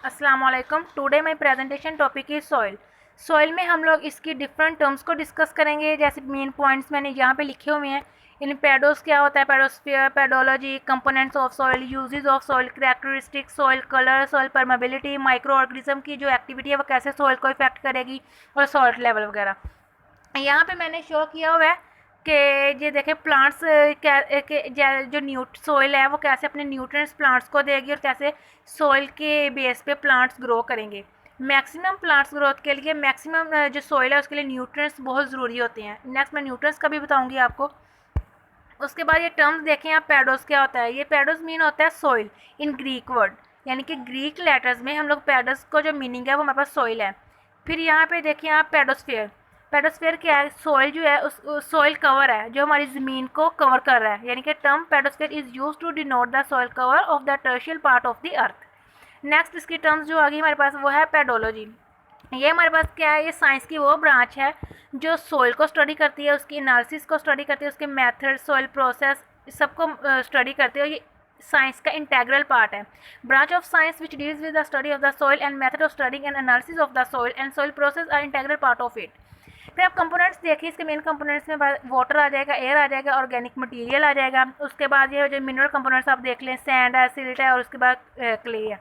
अस्सलाम वालेकुम। Today my presentation topic is soil. Soil में हम लोग इसकी डिफरेंट टर्म्स को डिस्कस करेंगे। जैसे मेन पॉइंट्स मैंने यहाँ पे लिखे हुए हैं। इन पेडोस क्या होता है, pedosphere, pedology, components of soil, uses of soil, characteristics, soil colour, soil permeability, micro organism की जो एक्टिविटी है वो कैसे सॉइल को इफेक्ट करेगी, और सॉल्ट लेवल वगैरह। यहाँ पे मैंने शो किया हुआ है कि ये देखें प्लांट्स जो सॉइल है वो कैसे अपने न्यूट्रिएंट्स प्लांट्स को देगी और कैसे सॉइल के बेस पे प्लांट्स ग्रो करेंगे। मैक्सिमम प्लांट्स ग्रोथ के लिए मैक्सिमम जो सॉइल है उसके लिए न्यूट्रिएंट्स बहुत ज़रूरी होते हैं। नेक्स्ट मैं न्यूट्रिएंट्स का भी बताऊंगी आपको। उसके बाद ये टर्म्स देखें आप, पैडोस क्या होता है। ये पैडोस मीन होता है सॉइल इन ग्रीक वर्ड, यानी कि ग्रीक लेटर्स में हम लोग पैडोस को जो मीनिंग है वो हमारे पास सॉइल है। फिर यहाँ पे देखिए आप पेडोस्फेयर। पेडोस्फेयर क्या है, सॉइल जो है उस सॉइल कवर है जो हमारी ज़मीन को कवर कर रहा है, यानी कि term pedosphere is use to denote the soil cover of the terrestrial part of the earth. Next इसकी टर्म्स जो आ गई हमारे पास वो है पेडोलॉजी। ये हमारे पास क्या है, ये साइंस की वो ब्रांच है जो सॉइल को स्टडी करती है, उसकी एनालिसिस को स्टडी करती है, उसके मेथड, सॉइल प्रोसेस सबको स्टडी करती है। और ये साइंस का इंटेग्रल पार्ट है। Branch of science which deals with the study of the soil and method of studying and analysis of the soil and soil process are integral part of it. फिर आप components देखिए, इसके main components में water आ जाएगा, air आ जाएगा, organic material आ जाएगा। उसके बाद ये जो मिनरल कंपोनेंट्स आप देख लें, सैंड है, सिल्ट है, और उसके बाद क्ले है।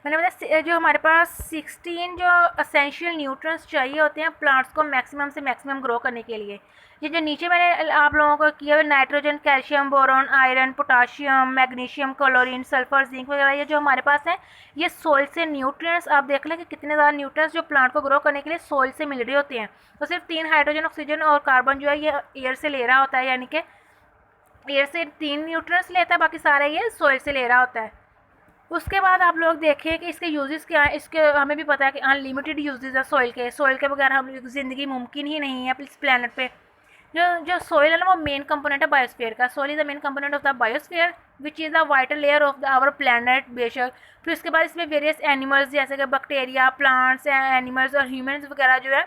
मैंने बताया जो हमारे पास 16 जो असेंशियल न्यूट्रिएंट्स चाहिए होते हैं प्लांट्स को मैक्सिमम से मैक्सिमम ग्रो करने के लिए। ये जो नीचे मैंने आप लोगों को किया हुआ nitrogen, calcium, boron, iron, potassium, magnesium, chlorine, sulphur, zinc वगैरह, ये जो हमारे पास है ये सॉइल से न्यूट्रिएंट्स आप देख लें कि कितने ज़्यादा न्यूट्रिएंट्स जो प्लांट को ग्रो करने के लिए सॉइल से मिल रहे होते हैं। तो सिर्फ 3 हाइड्रोजन, ऑक्सीजन और कार्बन जो है ये एयर से ले रहा होता है, यानी कि एयर से 3 न्यूट्रिएंट्स लेता है, बाकी सारा ये सॉइल से ले रहा होता है। उसके बाद आप लोग देखें कि इसके यूजेस क्या है। इसके हमें भी पता है कि अनलिमिटेड यूजेस है सॉइल के बगैर हम ज़िंदगी मुमकिन ही नहीं है इस प्लानट पे। जो सॉइल है ना वो मेन कंपोनेंट है बायोस्फीयर का। Soil is the main component of the biosphere which is the vital layer of our planet बेशक। फिर उसके बाद इसमें वेरियस एनिमल्स जैसे कि बैक्टीरिया, प्लांट्स, एनिमल्स और ह्यूमन्स वगैरह जो है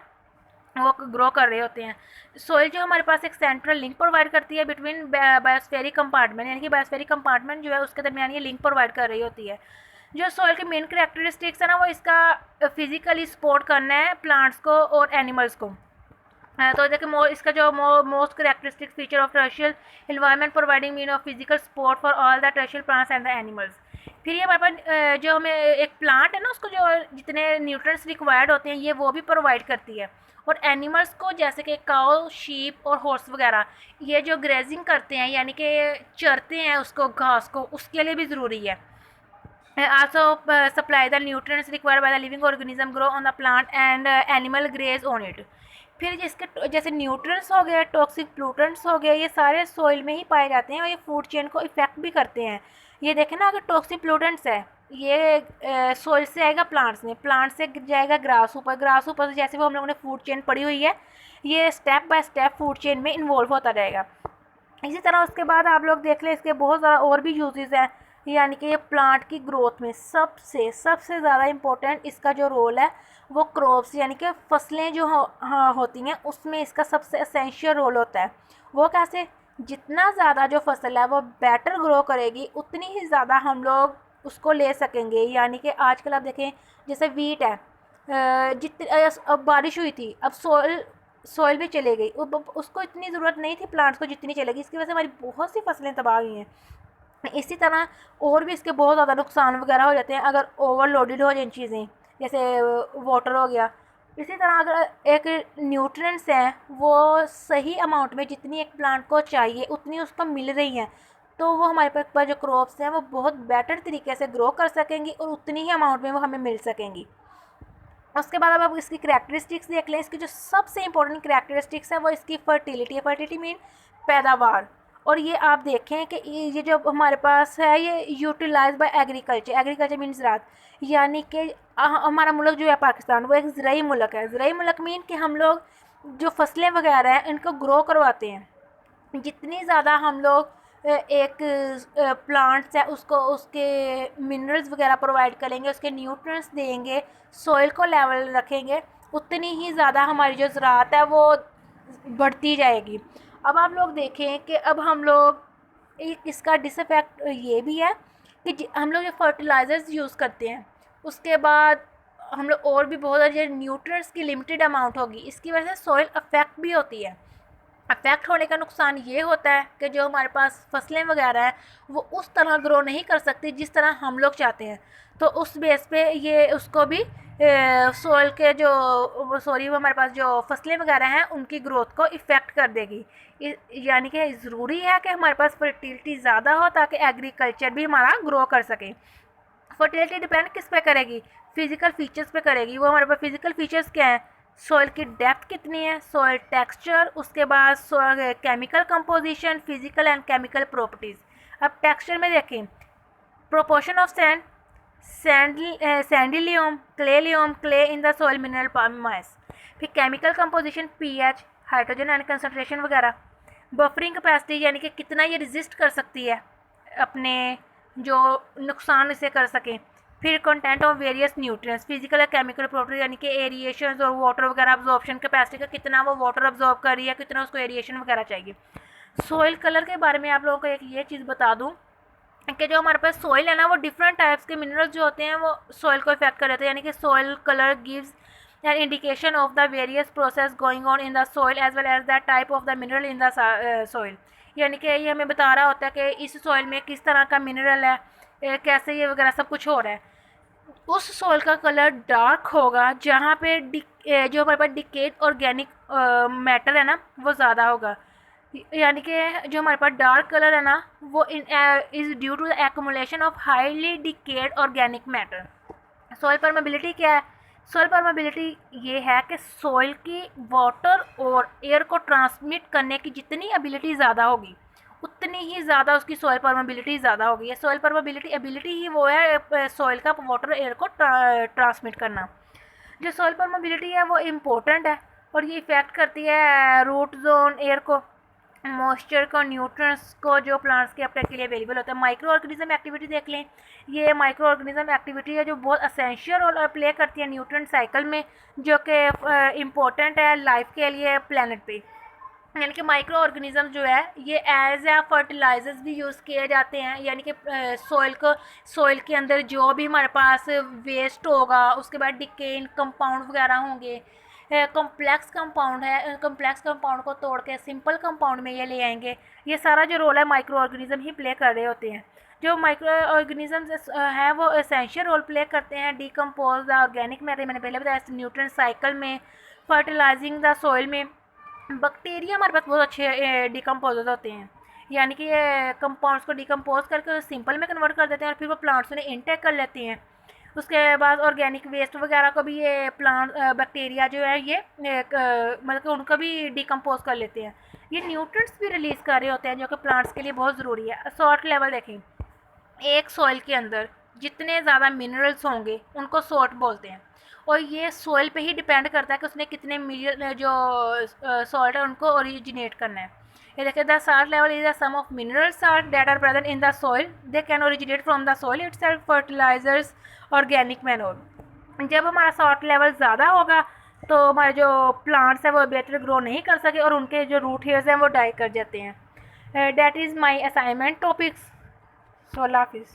वो ग्रो कर रहे होते हैं। सॉइल जो हमारे पास एक सेंट्रल लिंक प्रोवाइड करती है बिटवीन बायोस्फेरिक कंपार्टमेंट, यानी कि बायोस्फेरिक कंपार्टमेंट जो है उसके दरमियान ये लिंक प्रोवाइड कर रही होती है। जो सॉइल के मेन करेक्टरिस्टिक्स है ना वो इसका फिजिकली सपोर्ट करना है प्लांट्स को और एनिमल्स को। तो देखिए इसका जो most characteristic feature of टर्शियल environment providing mean of physical support for all the टर्शियल plants and the animals. फिर ये हमारे पास जो हमें एक प्लांट है ना उसको जो जितने न्यूट्रिएंट्स रिक्वायर्ड होते हैं ये वो भी प्रोवाइड करती है। और एनिमल्स को जैसे कि काउ, शीप और हॉर्स वगैरह ये जो ग्रेजिंग करते हैं यानी कि चरते हैं उसको घास को, उसके लिए भी ज़रूरी है। Also supply the nutrients required by the living organism grow on the plant and animal graze on it। फिर जिसके जैसे न्यूट्रिएंट्स हो गए, टॉक्सिक प्लूटेंट्स हो गए, ये सारे सॉइल में ही पाए जाते हैं और ये फूड चेन को इफेक्ट भी करते हैं। ये देखें ना, अगर टॉक्सिक प्लूटेंट्स है ये सॉइल से आएगा प्लांट्स में, प्लांट से जाएगा ग्रास ऊपर से जैसे वो हम लोगों ने फूड चेन पढ़ी हुई है ये step by step food chain में इन्वॉल्व होता रहेगा। इसी तरह उसके बाद आप लोग देख लें इसके बहुत ज़्यादा और भी यूजेस हैं, यानी कि ये प्लांट की ग्रोथ में सबसे ज़्यादा इम्पोर्टेंट इसका जो रोल है वो क्रॉप्स यानी कि फसलें जो होती हैं उसमें इसका सबसे एसेंशियल रोल होता है। वो कैसे, जितना ज़्यादा जो फसल है वो बेटर ग्रो करेगी उतनी ही ज़्यादा हम लोग उसको ले सकेंगे। यानी कि आजकल आप देखें जैसे वीट है, अब बारिश हुई थी, अब सॉइल भी चले गई, उसको इतनी ज़रूरत नहीं थी प्लांट्स को जितनी चलेगी, इसकी वजह से हमारी बहुत सी फसलें तबाह हुई हैं। इसी तरह और भी इसके बहुत ज़्यादा नुकसान वगैरह हो जाते हैं अगर ओवरलोडेड हो जाए चीज़ें, जैसे वाटर हो गया। इसी तरह अगर एक न्यूट्रिएंट्स हैं वो सही अमाउंट में जितनी एक प्लांट को चाहिए उतनी उसको मिल रही हैं तो वो हमारे पास जो क्रॉप्स हैं वो बहुत बेटर तरीके से ग्रो कर सकेंगी और उतनी ही अमाउंट में वो हमें मिल सकेंगी। उसके बाद अब आप इसकी करेक्टरिस्टिक्स देख लें। इसकी जो सबसे इंपॉर्टेंट करेक्टरिस्टिक्स है वो इसकी फर्टिलिटी है। फर्टिलिटी मीन पैदावार। और ये आप देखें कि ये जो हमारे पास है ये यूटिलाइज बाय एग्रीकल्चर मीन ज़राअत, यानी कि हमारा मुल्क जो है पाकिस्तान वो एक ज़राई मुल्क है। ज़राई मुल्क मीन कि हम लोग जो फसलें वगैरह हैं इनको ग्रो करवाते हैं। जितनी ज़्यादा हम लोग एक प्लांट्स है उसको उसके मिनरल्स वगैरह प्रोवाइड करेंगे, उसके न्यूट्रिएंट्स देंगे, सॉइल को लेवल रखेंगे, उतनी ही ज़्यादा हमारी जो ज़राअत है वो बढ़ती जाएगी। अब आप लोग देखें कि अब हम लोग इसका डिसइफेक्ट ये भी है कि हम लोग जो फर्टिलाइज़र्स यूज़ करते हैं उसके बाद हम लोग और भी बहुत सारे न्यूट्रिएंट्स की लिमिटेड अमाउंट होगी। इसकी वजह से सॉइल अफेक्ट भी होती है। अफेक्ट होने का नुकसान ये होता है कि जो हमारे पास फसलें वगैरह हैं वो उस तरह ग्रो नहीं कर सकती जिस तरह हम लोग चाहते हैं। तो उस बेस पे ये उसको भी सॉइल के जो वो हमारे पास जो फसलें वगैरह हैं उनकी ग्रोथ को इफ़ेक्ट कर देगी। यानी कि ज़रूरी है कि हमारे पास फर्टिलिटी ज़्यादा हो ताकि एग्रीकल्चर भी हमारा ग्रो कर सके। फर्टिलिटी डिपेंड किस पे करेगी? फिजिकल फीचर्स पे करेगी। वो हमारे पास फिजिकल फीचर्स क्या हैं? सॉइल की डेप्थ कितनी है, सॉइल टेक्सचर, उसके बाद soil chemical composition, physical and chemical properties. अब टेक्सचर में देखें, प्रोपोर्शन ऑफ सैंडिलियम, clay in the soil, mineral mass. फिर chemical composition, pH, hydrogen and concentration वगैरह। बफरिंग कैपेसिटी यानी कि कितना ये रेजिस्ट कर सकती है अपने जो नुकसान इसे कर सकें। फिर content of various nutrients, physical या केमिकल प्रॉपर्टी यानी कि एरिएशन और वाटर वगैरह अब्जॉर्प्शन कैपेसिटी का कितना वो वाटर अब्जॉर्ब कर रही है, कितना उसको एरिएशन वगैरह चाहिए। सॉइल कलर के बारे में आप लोगों को एक ये चीज़ बता दूँ कि जो हमारे पास सॉइल है ना वो डिफरेंट टाइप्स के मिनरल्स जो होते हैं वो सॉइल को इफेक्ट कर देते हैं। यानी कि soil colour gives an indication of the various process going on in the soil as well as the type of the mineral in the soil. यानी कि ये हमें बता रहा होता है कि इस सॉइल में किस तरह का मिनरल है, कैसे ये वगैरह सब कुछ हो रहा है। उस सॉइल का कलर डार्क होगा जहाँ पे जो हमारे पास डिकेड ऑर्गेनिक मैटर है ना वो ज़्यादा होगा। यानी कि जो हमारे पास डार्क कलर है ना वो is due to the accumulation of highly decayed organic matter. Soil permeability क्या है? सॉइल परमेबिलिटी ये है कि सॉइल की वाटर और एयर को ट्रांसमिट करने की जितनी एबिलिटी ज़्यादा होगी उतनी ही ज़्यादा उसकी सॉइल परमेबिलिटी ज़्यादा होगी। ये सॉइल परमेबिलिटी एबिलिटी ही वो है सॉइल का वाटर एयर को ट्रांसमिट करना। जो सॉइल परमेबिलिटी है वो इम्पोर्टेंट है और ये इफ़ेक्ट करती है रूट जोन, एयर को, मॉइस्चर को, न्यूट्रिएंट्स को जो प्लांट्स के अपने के लिए अवेलेबल होता है। माइक्रो ऑर्गेनिज्म एक्टिविटी देख लें, ये माइक्रो ऑर्गेनिज्म एक्टिविटी है जो बहुत असेंशियल रोल प्ले करती है न्यूट्रिएंट साइकिल में, जो कि इम्पोर्टेंट है लाइफ के लिए प्लानट पे। यानी कि माइक्रो ऑर्गेनिज्म जो है ये एज ए फर्टिलाइजर्स भी यूज़ किए जाते हैं। यानी कि सॉइल के अंदर जो भी हमारे पास वेस्ट होगा उसके बाद डिकेइंग कंपाउंड वगैरह होंगे, कॉम्प्लेक्स कंपाउंड है, कॉम्प्लेक्स कंपाउंड को तोड़ के सिंपल कंपाउंड में ये ले आएंगे। ये सारा जो रोल है माइक्रो ऑर्गेनिज्म ही प्ले कर रहे होते हैं। जो माइक्रो ऑर्गेनिजम्स हैं वो एसेंशियल रोल प्ले करते हैं डिकम्पोज द ऑर्गेनिक मैटर, मैंने पहले बताया, न्यूट्रिएंट साइकिल में, फर्टिलाइजिंग द सॉइल में। बैक्टीरिया हमारे पास बहुत अच्छे डिकम्पोजर्स होते हैं। यानी कि ये कंपाउंड्स को डिकम्पोज करके सिंपल में कन्वर्ट कर देते हैं और फिर वो प्लांट्स उन्हें इनटेक कर लेती हैं। उसके बाद ऑर्गेनिक वेस्ट वगैरह को भी ये प्लांट बैक्टीरिया जो है ये मतलब कि उनको भी डिकम्पोज कर लेते हैं। ये न्यूट्रिएंट्स भी रिलीज़ कर रहे होते हैं जो कि प्लांट्स के लिए बहुत ज़रूरी है। सॉल्ट लेवल देखें, एक सॉइल के अंदर जितने ज़्यादा मिनरल्स होंगे उनको सॉल्ट बोलते हैं और ये सॉइल पे ही डिपेंड करता है कि उसने कितने जो सॉल्ट है उनको ओरिजिनेट करना है। ये देखिए, the salt level is the sum of mineral salt that are present in the soil, they can originate from the soil itself, fertilisers, organic manure. जब हमारा सॉल्ट लेवल ज़्यादा होगा तो हमारे जो प्लांट्स हैं वो बेटर ग्रो नहीं कर सके और उनके जो रूट हेयर्स हैं वो डाई कर जाते हैं। That is my assignment topics. So, Allah Hafiz.